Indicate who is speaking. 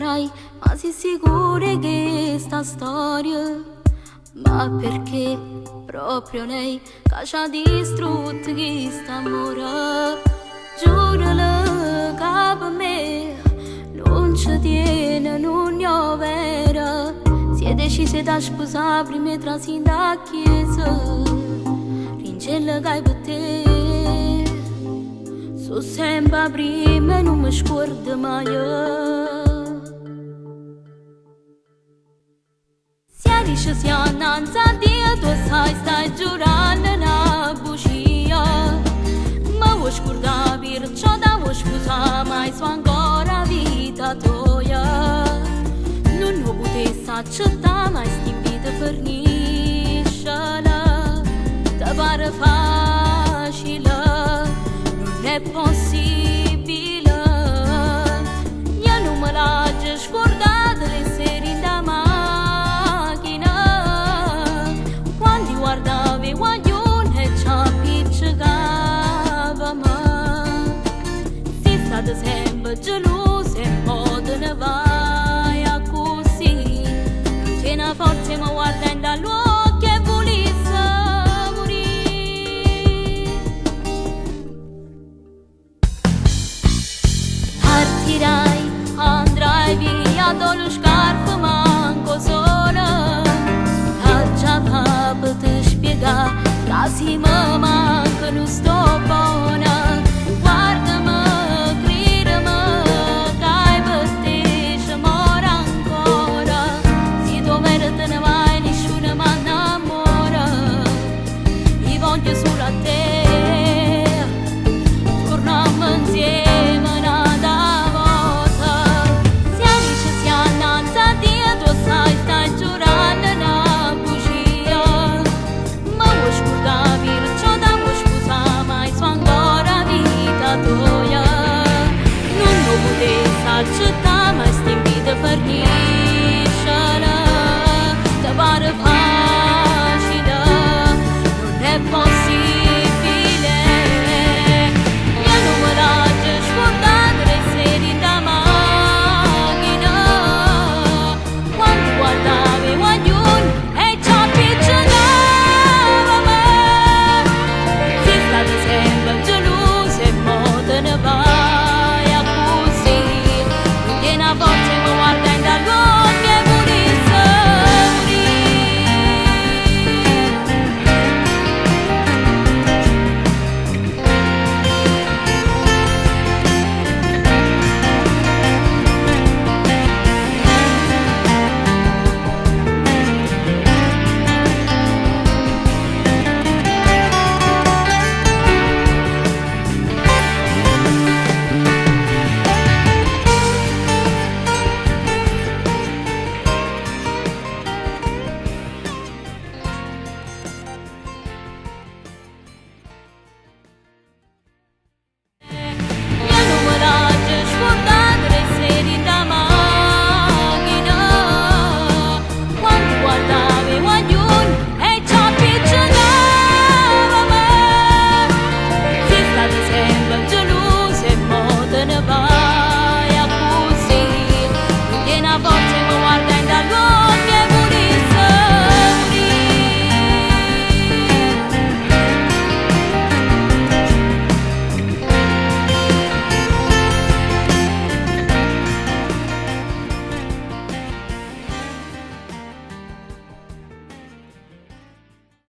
Speaker 1: farai, ma sei sicura che sta storia? Ma perché proprio lei che ci ha distrutto questo amore? Giurale che per me non ci tiene, non è vero. Si è decisa da sposare prima tra sin da chiesa. Ringella che hai per te, so sempre prima e non mi scordo mai. Se dici si annanza a Dio, tu sai stai giurando una bugia. Ma vuoi scordare perciò da vuoi scusare, mai so ancora vita tua. Non ho potessi accettare mai sti vita fornisce. Te pare facile, non è possibile. Io non me l'ho già scordata le sere in da macchina, quando guardavi guaglione e ci appiccicava me. Sei stata sempre gelosa e poi te ne vai a così. Non c'è una forza ma guardando all'uomo che volesse morire. Partirai, andrai via dallo scarpo manco sola. Già per te spiegare che si mi